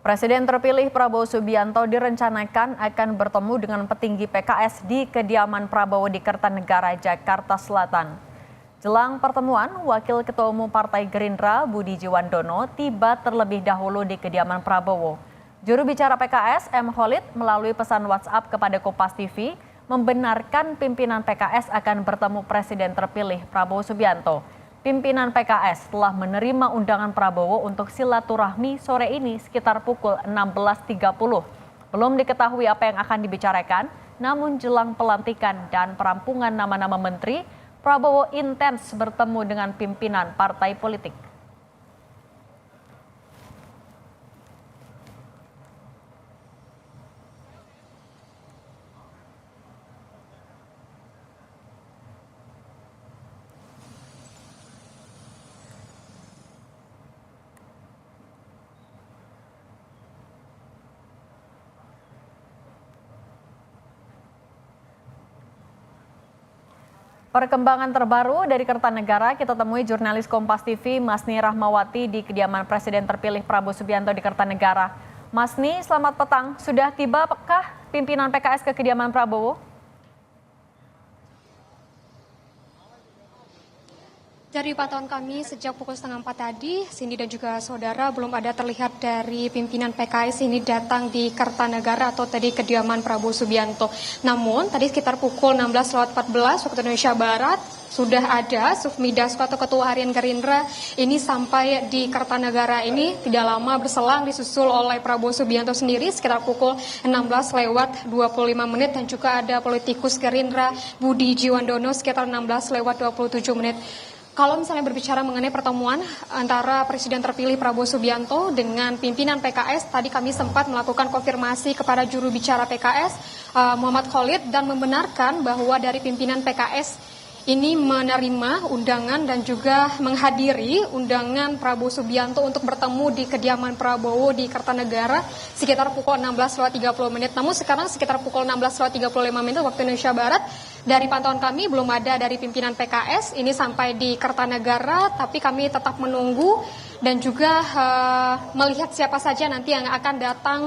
Presiden terpilih Prabowo Subianto direncanakan akan bertemu dengan petinggi PKS di kediaman Prabowo di Kertanegara, Jakarta Selatan. Jelang pertemuan, Wakil Ketua Umum Partai Gerindra Budi Jiwandono tiba terlebih dahulu di kediaman Prabowo. Juru bicara PKS M. Khalid melalui pesan WhatsApp kepada Kompas TV membenarkan pimpinan PKS akan bertemu Presiden terpilih Prabowo Subianto. Pimpinan PKS telah menerima undangan Prabowo untuk silaturahmi sore ini sekitar pukul 16.30. Belum diketahui apa yang akan dibicarakan, namun jelang pelantikan dan perampungan nama-nama menteri, Prabowo intens bertemu dengan pimpinan partai politik. Perkembangan terbaru dari Kertanegara, kita temui jurnalis Kompas TV Masni Rahmawati di kediaman Presiden terpilih Prabowo Subianto di Kertanegara. Masni, selamat petang. Sudah tibakah pimpinan PKS ke kediaman Prabowo? Dari pantauan kami sejak pukul 3:30 tadi, Cindy dan juga saudara belum ada terlihat dari pimpinan PKS ini datang di Kertanegara atau tadi kediaman Prabowo Subianto. Namun tadi sekitar pukul 16.14 waktu Indonesia Barat sudah ada Sufmi Dasko atau Ketua Harian Gerindra ini sampai di Kertanegara ini tidak lama berselang disusul oleh Prabowo Subianto sendiri sekitar pukul 16:25 dan juga ada politikus Gerindra Budi Jiwandono sekitar 16:27. Kalau misalnya berbicara mengenai pertemuan antara Presiden terpilih Prabowo Subianto dengan pimpinan PKS, tadi kami sempat melakukan konfirmasi kepada juru bicara PKS, Muhammad Khalid, dan membenarkan bahwa dari pimpinan PKS ini menerima undangan dan juga menghadiri undangan Prabowo Subianto untuk bertemu di kediaman Prabowo di Kertanegara sekitar pukul 16.30. Namun sekarang sekitar pukul 16.35 waktu Indonesia Barat, dari pantauan kami belum ada dari pimpinan PKS ini sampai di Kertanegara, tapi kami tetap menunggu dan juga melihat siapa saja nanti yang akan datang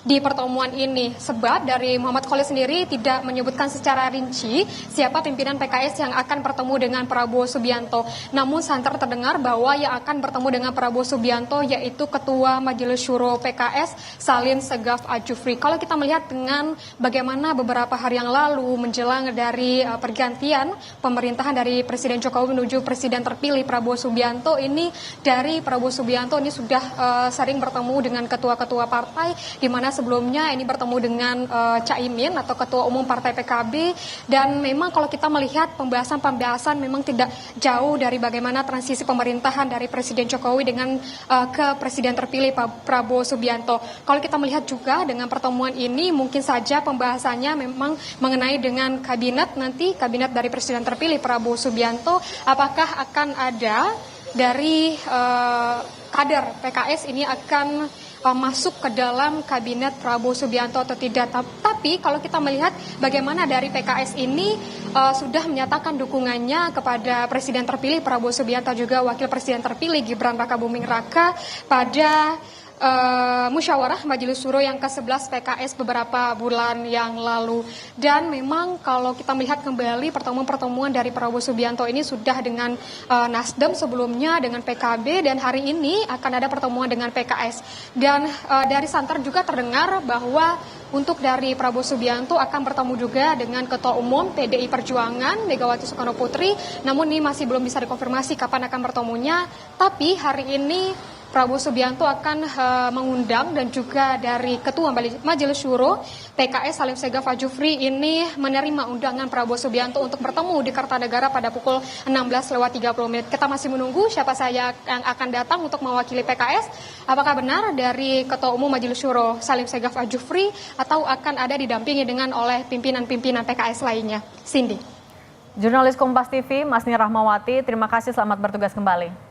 di pertemuan ini. Sebab dari Muhammad Khalid sendiri tidak menyebutkan secara rinci siapa pimpinan PKS yang akan bertemu dengan Prabowo Subianto. Namun santer terdengar bahwa yang akan bertemu dengan Prabowo Subianto yaitu Ketua Majelis Syuro PKS Salim Segaf Al-Jufri. Kalau kita melihat dengan bagaimana beberapa hari yang lalu menjelang dari pergantian pemerintahan dari Presiden Jokowi menuju Presiden terpilih Prabowo Subianto, ini dari Prabowo Subianto ini sudah sering bertemu dengan ketua-ketua partai, di mana sebelumnya ini bertemu dengan Caimin atau Ketua Umum Partai PKB, dan memang kalau kita melihat pembahasan memang tidak jauh dari bagaimana transisi pemerintahan dari Presiden Jokowi dengan ke Presiden terpilih Prabowo Subianto. Kalau kita melihat juga dengan pertemuan ini mungkin saja pembahasannya memang mengenai dengan kabinet nanti, kabinet dari Presiden terpilih Prabowo Subianto, apakah akan ada dari kader PKS ini akan masuk ke dalam kabinet Prabowo Subianto atau tidak. Tapi kalau kita melihat bagaimana dari PKS ini sudah menyatakan dukungannya kepada Presiden terpilih Prabowo Subianto juga Wakil Presiden terpilih Gibran Rakabuming Raka pada musyawarah Majelis Syuro yang ke-11 PKS beberapa bulan yang lalu. Dan memang kalau kita melihat kembali pertemuan-pertemuan dari Prabowo Subianto ini sudah dengan Nasdem sebelumnya, dengan PKB, dan hari ini akan ada pertemuan dengan PKS. Dan dari santer juga terdengar bahwa untuk dari Prabowo Subianto akan bertemu juga dengan Ketua Umum PDI Perjuangan Megawati Soekarno Putri. Namun ini masih belum bisa dikonfirmasi kapan akan bertemunya. Tapi hari ini Prabowo Subianto akan mengundang dan juga dari Ketua Majelis Syuro PKS Salim Segaf Al-Jufri ini menerima undangan Prabowo Subianto untuk bertemu di Kertanegara pada pukul 16.30. Kita masih menunggu siapa saja yang akan datang untuk mewakili PKS. Apakah benar dari Ketua Umum Majelis Syuro Salim Segaf Al-Jufri atau akan ada didampingi dengan oleh pimpinan-pimpinan PKS lainnya? Cindy. Jurnalis Kompas TV Masni Rahmawati, terima kasih, selamat bertugas kembali.